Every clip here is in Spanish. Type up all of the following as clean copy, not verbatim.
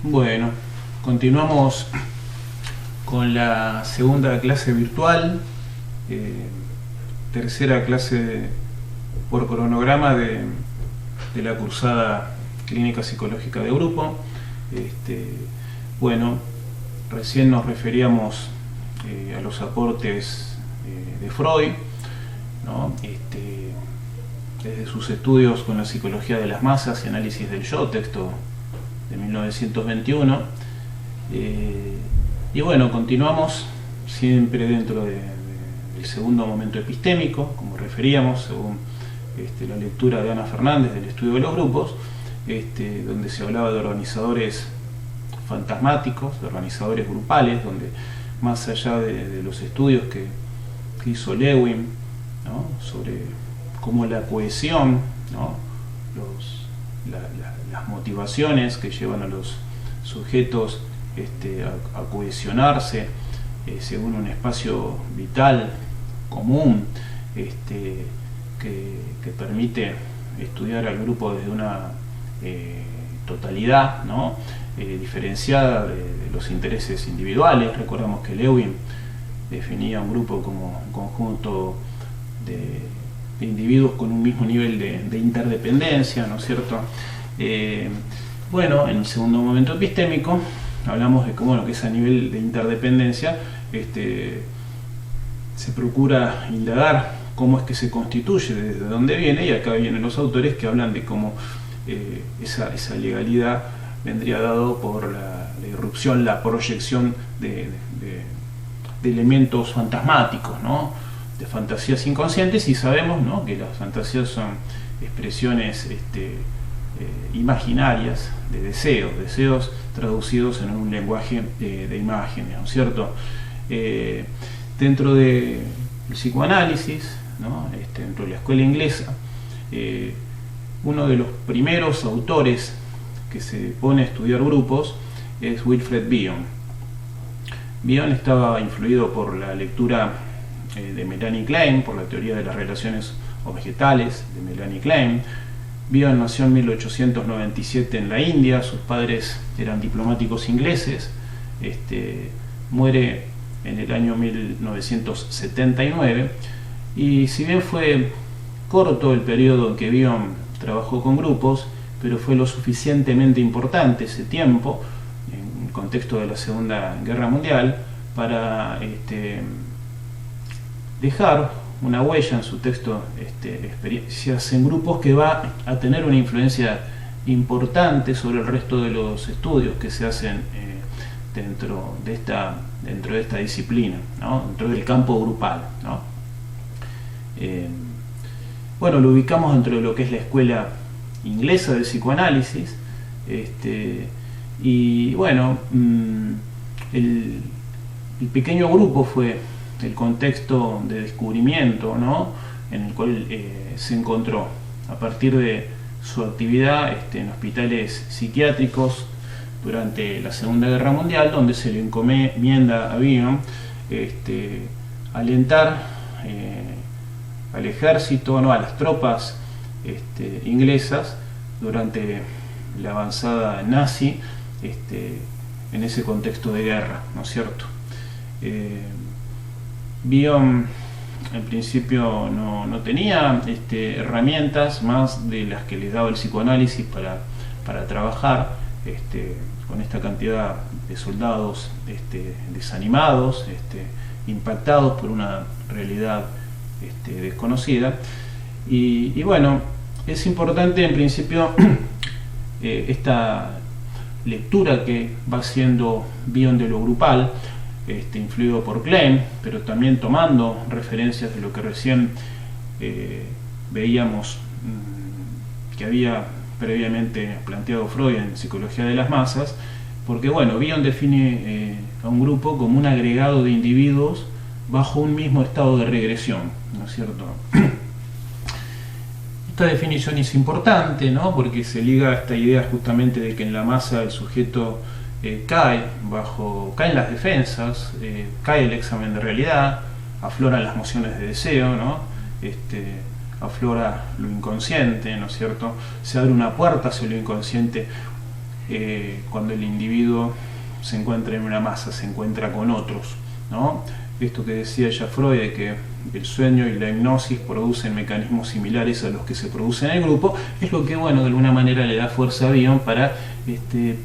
Bueno, continuamos con la segunda clase virtual, eh, tercera clase por cronograma de la cursada Clínica Psicológica de Grupo. Bueno, recién nos referíamos a los aportes de Freud, ¿no? Desde sus estudios con la psicología de las masas y análisis del yo, texto de 1921. Y bueno, continuamos siempre dentro del segundo momento epistémico, como referíamos, según la lectura de Ana Fernández del estudio de los grupos, donde se hablaba de organizadores fantasmáticos, de organizadores grupales, donde más allá de los estudios que hizo Lewin, ¿no?, sobre cómo la cohesión, ¿no?, las motivaciones que llevan a los sujetos a cohesionarse según un espacio vital común, que permite estudiar al grupo desde una totalidad, ¿no?, diferenciada de los intereses individuales. Recordamos que Lewin definía un grupo como un conjunto de individuos con un mismo nivel de interdependencia, ¿no es cierto? Bueno, en el segundo momento epistémico hablamos de que ese nivel de interdependencia se procura indagar cómo es que se constituye, desde dónde viene, y acá vienen los autores que hablan de cómo esa legalidad vendría dado por la irrupción, la proyección de elementos fantasmáticos, ¿no?, de fantasías inconscientes, y sabemos, ¿no?, que las fantasías son expresiones imaginarias de deseos traducidos en un lenguaje de imágenes, ¿no es cierto? Dentro del psicoanálisis, ¿no?, dentro de la escuela inglesa, uno de los primeros autores que se pone a estudiar grupos es Wilfred Bion. Bion estaba influido por la lectura de Melanie Klein, por la teoría de las relaciones objetales de Melanie Klein. Bion nació en 1897 en la India, sus padres eran diplomáticos ingleses, muere en el año 1979, y si bien fue corto el periodo en que Bion trabajó con grupos, pero fue lo suficientemente importante ese tiempo, en el contexto de la Segunda Guerra Mundial, para dejar una huella en su texto, Experiencias en Grupos, que va a tener una influencia importante sobre el resto de los estudios que se hacen dentro de esta disciplina, ¿no?, dentro del campo grupal, ¿no? Bueno, lo ubicamos dentro de lo que es la escuela inglesa de psicoanálisis, y bueno, el pequeño grupo fue el contexto de descubrimiento, ¿no?, en el cual se encontró a partir de su actividad en hospitales psiquiátricos durante la Segunda Guerra Mundial, donde se le encomienda a Bion alentar al ejército, ¿no?, a las tropas inglesas durante la avanzada nazi en ese contexto de guerra, ¿no es cierto? Bion en principio no tenía herramientas más de las que les daba el psicoanálisis para trabajar con esta cantidad de soldados desanimados, impactados por una realidad desconocida. Y bueno, es importante en principio esta lectura que va haciendo Bion de lo grupal, influido por Klein, pero también tomando referencias de lo que recién veíamos que había previamente planteado Freud en Psicología de las Masas, porque bueno, Bion define a un grupo como un agregado de individuos bajo un mismo estado de regresión, ¿no es cierto? Esta definición es importante, ¿no?, porque se liga a esta idea justamente de que en la masa el sujeto caen las defensas, cae el examen de realidad, afloran las mociones de deseo, ¿no?, aflora lo inconsciente, ¿no es cierto? Se abre una puerta hacia lo inconsciente cuando el individuo se encuentra en una masa, se encuentra con otros, ¿no? Esto que decía ya Freud, de que el sueño y la hipnosis producen mecanismos similares a los que se producen en el grupo, es lo que, bueno, de alguna manera le da fuerza a Bion para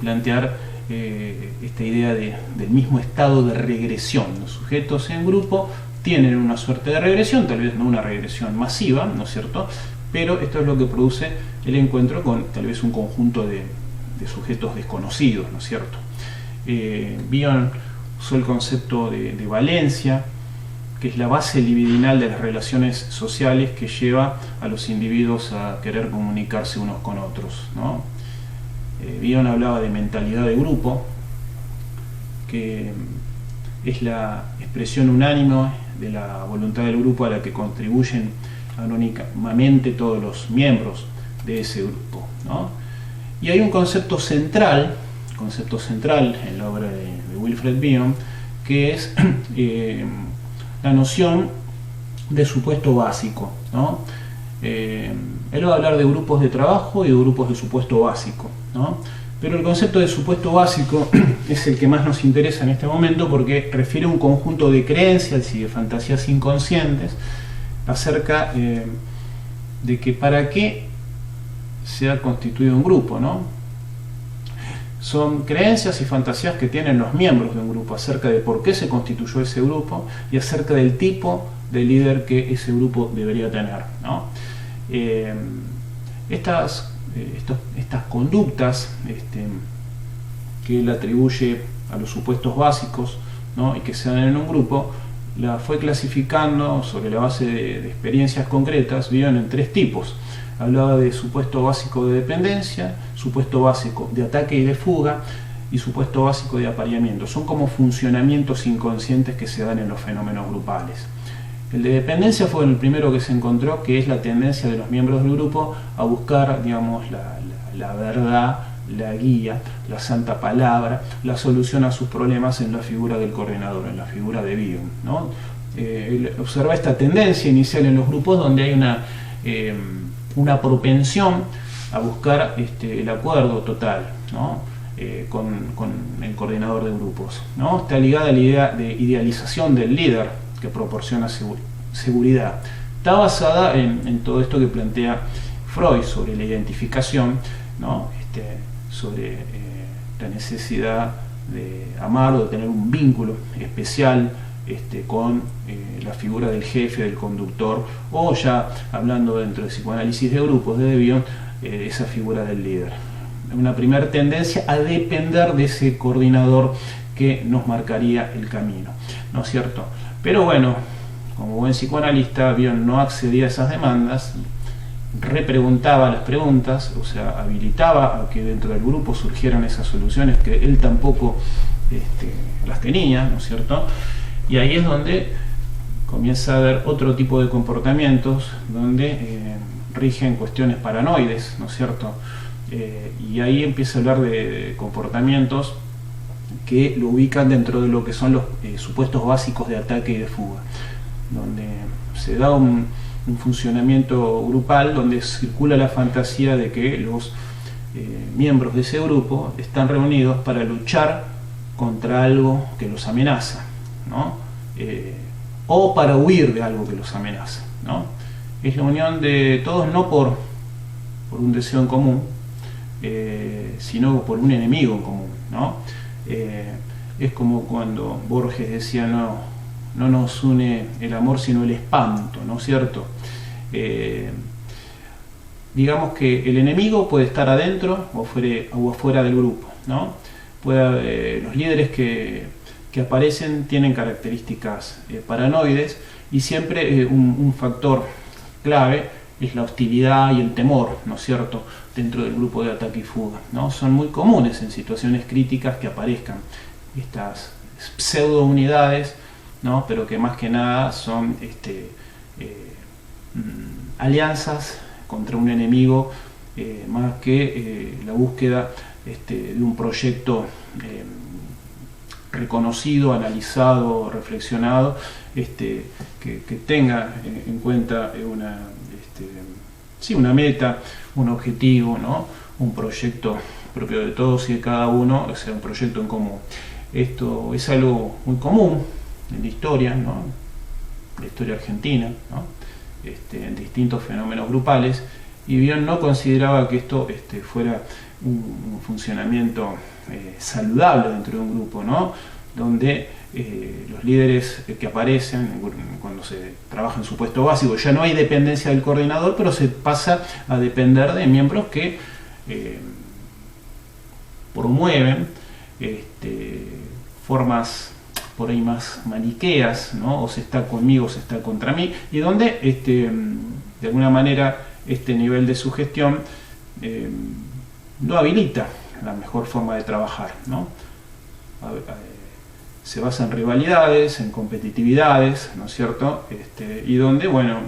plantear esta idea del mismo estado de regresión. Los sujetos en grupo tienen una suerte de regresión, tal vez no una regresión masiva, ¿no es cierto?, pero esto es lo que produce el encuentro con tal vez un conjunto de sujetos desconocidos, ¿no es cierto? Bion usó el concepto de valencia, que es la base libidinal de las relaciones sociales que lleva a los individuos a querer comunicarse unos con otros, ¿no? Bion hablaba de mentalidad de grupo, que es la expresión unánime de la voluntad del grupo a la que contribuyen anónimamente todos los miembros de ese grupo, ¿no? Y hay un concepto central en la obra de Wilfred Bion, que es la noción de supuesto básico, ¿no? Él va a hablar de grupos de trabajo y de grupos de supuesto básico, ¿no? Pero el concepto de supuesto básico es el que más nos interesa en este momento, porque refiere a un conjunto de creencias y de fantasías inconscientes acerca de que para qué se ha constituido un grupo, ¿no? Son creencias y fantasías que tienen los miembros de un grupo acerca de por qué se constituyó ese grupo y acerca del tipo de líder que ese grupo debería tener, ¿no? Estas conductas que él atribuye a los supuestos básicos, ¿no?, y que se dan en un grupo, la fue clasificando sobre la base de experiencias concretas, Bion, en 3 tipos. Hablaba de supuesto básico de dependencia, supuesto básico de ataque y de fuga, y supuesto básico de apareamiento. Son como funcionamientos inconscientes que se dan en los fenómenos grupales. El de dependencia fue el primero que se encontró, que es la tendencia de los miembros del grupo a buscar, digamos, la verdad, la guía, la santa palabra, la solución a sus problemas en la figura del coordinador, en la figura de Bion, ¿no? Observa esta tendencia inicial en los grupos, donde hay una propensión a buscar el acuerdo total, ¿no?, con el coordinador de grupos, ¿no? Está ligada a la idea de idealización del líder que proporciona seguridad. Está basada en todo esto que plantea Freud sobre la identificación, ¿no?, sobre la necesidad de amar o de tener un vínculo especial con la figura del jefe, del conductor, o ya hablando dentro del psicoanálisis de grupos de Bion, esa figura del líder. Una primera tendencia a depender de ese coordinador que nos marcaría el camino, ¿no es cierto? Pero bueno, como buen psicoanalista, Bion no accedía a esas demandas, repreguntaba las preguntas, o sea, habilitaba a que dentro del grupo surgieran esas soluciones que él tampoco las tenía, ¿no es cierto? Y ahí es donde comienza a haber otro tipo de comportamientos donde rigen cuestiones paranoides, ¿no es cierto? Y ahí empieza a hablar de comportamientos que lo ubican dentro de lo que son los supuestos básicos de ataque y de fuga, donde se da un funcionamiento grupal donde circula la fantasía de que los miembros de ese grupo están reunidos para luchar contra algo que los amenaza, ¿no? O para huir de algo que los amenaza, ¿no? Es la unión de todos, no por un deseo en común, sino por un enemigo en común, ¿no? Es como cuando Borges decía, no nos une el amor sino el espanto, ¿no es cierto? Digamos que el enemigo puede estar adentro o afuera del grupo, ¿no? Los líderes que aparecen tienen características paranoides, y siempre un factor clave es la hostilidad y el temor, ¿no es cierto?, dentro del grupo de ataque y fuga, ¿no? Son muy comunes en situaciones críticas que aparezcan estas pseudo unidades, ¿no?, pero que más que nada son alianzas contra un enemigo, más que la búsqueda de un proyecto reconocido, analizado, reflexionado, que tenga en cuenta una meta, un objetivo, ¿no?, un proyecto propio de todos y de cada uno, o sea, un proyecto en común. Esto es algo muy común en la historia, ¿no? La historia argentina, ¿no? En distintos fenómenos grupales, y Bion no consideraba que esto fuera un funcionamiento saludable dentro de un grupo, ¿no? Donde los líderes que aparecen cuando se trabaja en su puesto básico, ya no hay dependencia del coordinador, pero se pasa a depender de miembros que promueven formas por ahí más maniqueas, ¿no? O se está conmigo o se está contra mí, y donde de alguna manera este nivel de sugestión no habilita la mejor forma de trabajar, ¿no? Se basa en rivalidades, en competitividades, ¿no es cierto? Y donde, bueno,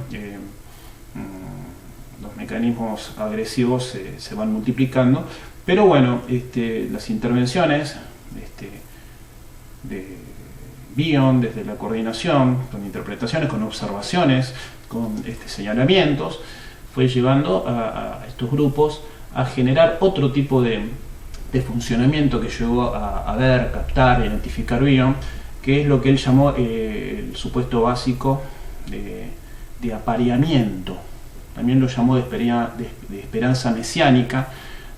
los mecanismos agresivos se van multiplicando, pero bueno, las intervenciones de Bion desde la coordinación, con interpretaciones, con observaciones, con señalamientos, fue llevando a estos grupos a generar otro tipo de funcionamiento que llegó a ver, captar, identificar Bion, que es lo que él llamó el supuesto básico de apareamiento. También lo llamó de esperanza mesiánica,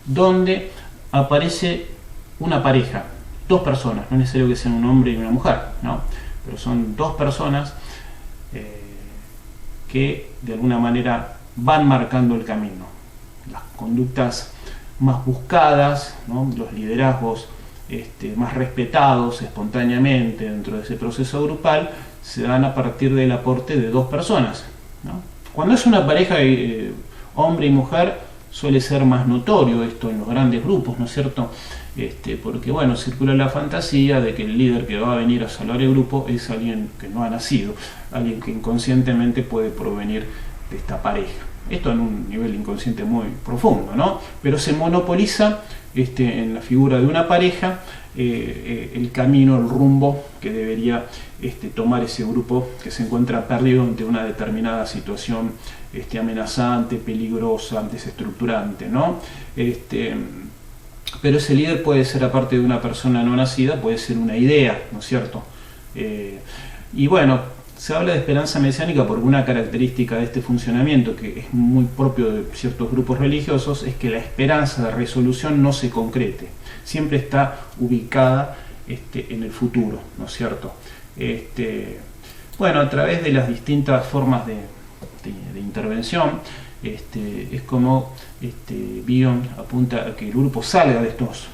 donde aparece una pareja, dos personas, no es necesario que sean un hombre y una mujer, ¿no? Pero son dos personas que de alguna manera van marcando el camino. Las conductas más buscadas, ¿no? Los liderazgos más respetados espontáneamente dentro de ese proceso grupal se dan a partir del aporte de dos personas, ¿no? Cuando es una pareja de hombre y mujer suele ser más notorio esto en los grandes grupos, ¿no es cierto? Porque bueno, circula la fantasía de que el líder que va a venir a salvar el grupo es alguien que no ha nacido, alguien que inconscientemente puede provenir de esta pareja. Esto en un nivel inconsciente muy profundo, ¿no? Pero se monopoliza en la figura de una pareja el camino, el rumbo que debería tomar ese grupo que se encuentra perdido ante una determinada situación amenazante, peligrosa, desestructurante, ¿no? Pero ese líder puede ser, aparte de una persona no nacida, puede ser una idea, ¿no es cierto? Y bueno, se habla de esperanza mesiánica porque una característica de este funcionamiento, que es muy propio de ciertos grupos religiosos, es que la esperanza de resolución no se concrete, siempre está ubicada en el futuro, ¿no es cierto? Bueno, a través de las distintas formas de intervención, es como Bion apunta a que el grupo salga de estos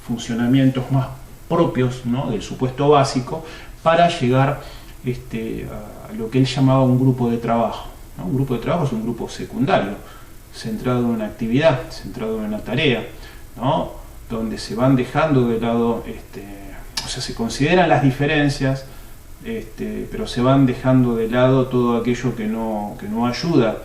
funcionamientos más propios, ¿no? Del supuesto básico, para llegar a lo que él llamaba un grupo de trabajo, ¿no? Un grupo de trabajo es un grupo secundario, centrado en una actividad, centrado en una tarea, ¿no? Donde se van dejando de lado, o sea, se consideran las diferencias, pero se van dejando de lado todo aquello que no ayuda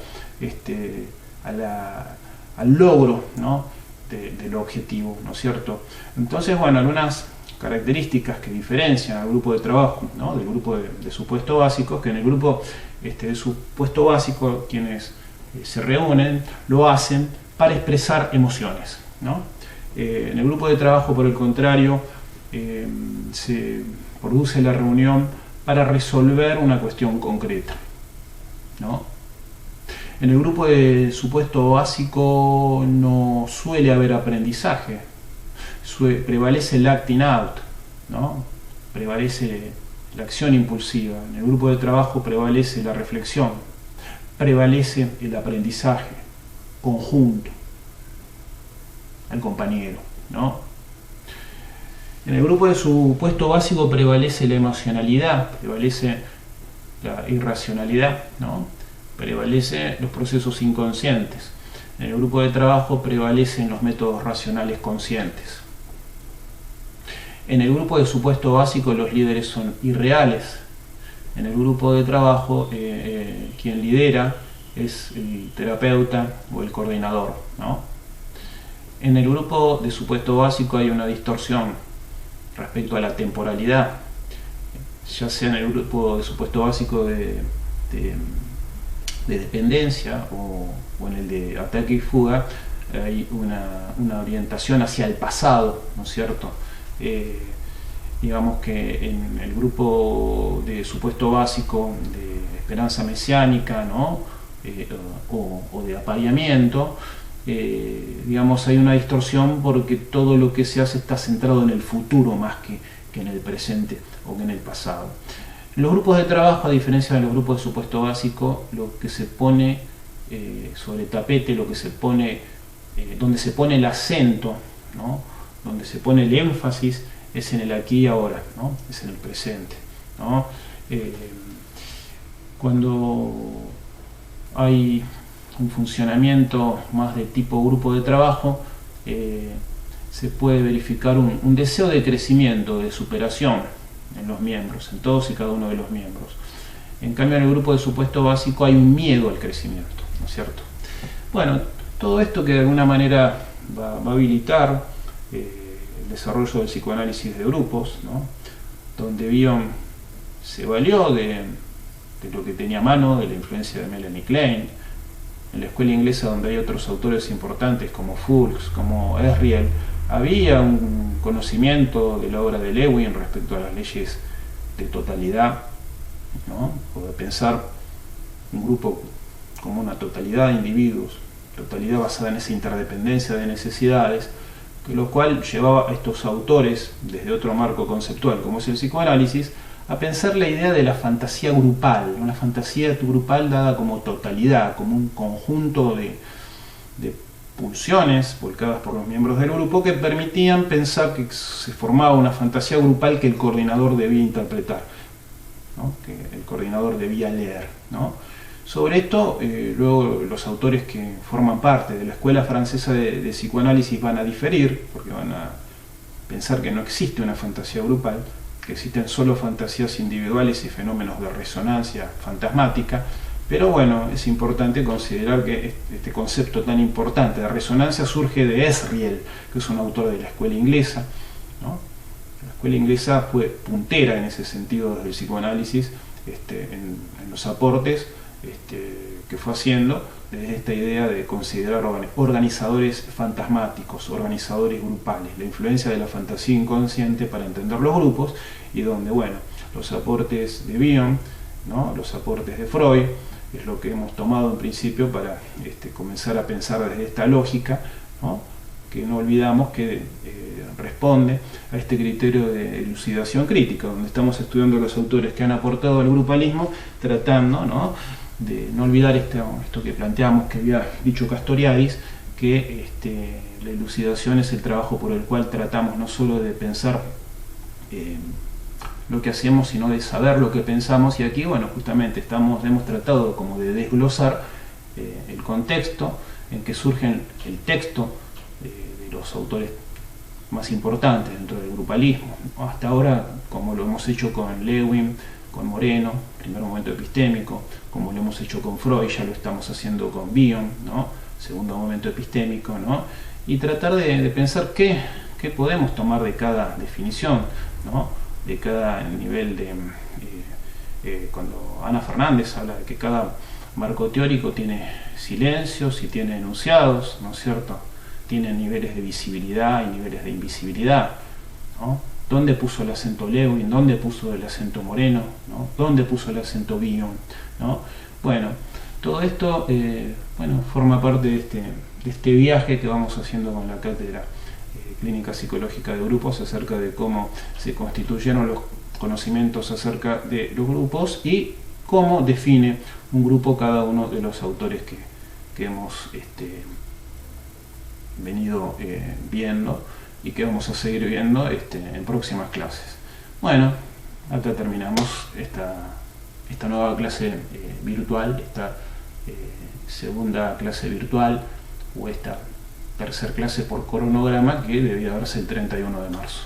al logro, ¿no? del objetivo, ¿no es cierto? Entonces, bueno, algunas características que diferencian al grupo de trabajo, ¿no? Del grupo de supuesto básico, que en el grupo de supuesto básico quienes se reúnen lo hacen para expresar emociones, ¿no? En el grupo de trabajo, por el contrario, se produce la reunión para resolver una cuestión concreta, ¿no? En el grupo de supuesto básico no suele haber aprendizaje, prevalece el acting out, ¿no? Prevalece la acción impulsiva. En el grupo de trabajo prevalece la reflexión, prevalece el aprendizaje conjunto al compañero, ¿no? En el grupo de supuesto básico prevalece la emocionalidad, prevalece la irracionalidad, ¿no? Prevalece los procesos inconscientes. En el grupo de trabajo prevalecen los métodos racionales conscientes. En el grupo de supuesto básico los líderes son irreales. En el grupo de trabajo quien lidera es el terapeuta o el coordinador, ¿no? En el grupo de supuesto básico hay una distorsión respecto a la temporalidad, ya sea en el grupo de supuesto básico de dependencia o en el de ataque y fuga. hay una orientación hacia el pasado, ¿no es cierto? Digamos que en el grupo de supuesto básico de esperanza mesiánica, ¿no? O de apareamiento, digamos, hay una distorsión porque todo lo que se hace está centrado en el futuro más que en el presente o que en el pasado. En los grupos de trabajo, a diferencia de los grupos de supuesto básico, lo que se pone sobre tapete, lo que se pone, donde se pone el acento, ¿no? Donde se pone el énfasis, es en el aquí y ahora, ¿no? Es en el presente, ¿no? Cuando hay un funcionamiento más de tipo grupo de trabajo, se puede verificar un deseo de crecimiento, de superación en los miembros, en todos y cada uno de los miembros. En cambio, en el grupo de supuesto básico hay un miedo al crecimiento, ¿no es cierto? Bueno, todo esto que de alguna manera va a habilitar el desarrollo del psicoanálisis de grupos, ¿no? Donde Bion se valió de lo que tenía a mano, de la influencia de Melanie Klein. En la escuela inglesa, donde hay otros autores importantes como Fulks, como Esriel, había un conocimiento de la obra de Lewin respecto a las leyes de totalidad, ¿no? O de pensar un grupo como una totalidad de individuos, totalidad basada en esa interdependencia de necesidades, que lo cual llevaba a estos autores, desde otro marco conceptual como es el psicoanálisis, a pensar la idea de la fantasía grupal, una fantasía grupal dada como totalidad, como un conjunto de pulsiones volcadas por los miembros del grupo que permitían pensar que se formaba una fantasía grupal que el coordinador debía interpretar, ¿no? Que el coordinador debía leer, ¿no? Sobre esto, luego los autores que forman parte de la escuela francesa de psicoanálisis van a diferir, porque van a pensar que no existe una fantasía grupal, que existen solo fantasías individuales y fenómenos de resonancia fantasmática. Pero bueno, es importante considerar que este concepto tan importante de resonancia surge de Esriel, que es un autor de la escuela inglesa, ¿no? La escuela inglesa fue puntera en ese sentido desde el psicoanálisis, en los aportes que fue haciendo desde esta idea de considerar organizadores fantasmáticos, organizadores grupales, la influencia de la fantasía inconsciente para entender los grupos, y donde, bueno, los aportes de Bion, ¿no? Los aportes de Freud, es lo que hemos tomado en principio para comenzar a pensar desde esta lógica, ¿no? Que no olvidamos que responde a este criterio de elucidación crítica, donde estamos estudiando los autores que han aportado al grupalismo, tratando, ¿no? De no olvidar esto que planteamos, que había dicho Castoriadis, que la elucidación es el trabajo por el cual tratamos no solo de pensar lo que hacemos, sino de saber lo que pensamos, y aquí, bueno, justamente hemos tratado como de desglosar el contexto en que surge el texto de los autores más importantes dentro del grupalismo. Hasta ahora, como lo hemos hecho con Lewin, con Moreno, primer momento epistémico, como lo hemos hecho con Freud, ya lo estamos haciendo con Bion, ¿no? Segundo momento epistémico, ¿no? Y tratar de pensar qué podemos tomar de cada definición, ¿no? De cada nivel cuando Ana Fernández habla de que cada marco teórico tiene silencios y tiene enunciados, ¿no es cierto? Tiene niveles de visibilidad y niveles de invisibilidad, ¿no? ¿Dónde puso el acento Lewin? ¿Dónde puso el acento Moreno? ¿No? ¿Dónde puso el acento Bion? ¿No? Bueno, todo esto forma parte de este viaje que vamos haciendo con la cátedra Clínica Psicológica de Grupos, acerca de cómo se constituyeron los conocimientos acerca de los grupos y cómo define un grupo cada uno de los autores que hemos venido viendo y que vamos a seguir viendo en próximas clases. Bueno, acá terminamos esta nueva clase virtual, esta segunda clase virtual, o esta tercer clase por cronograma, que debía darse el 31 de marzo.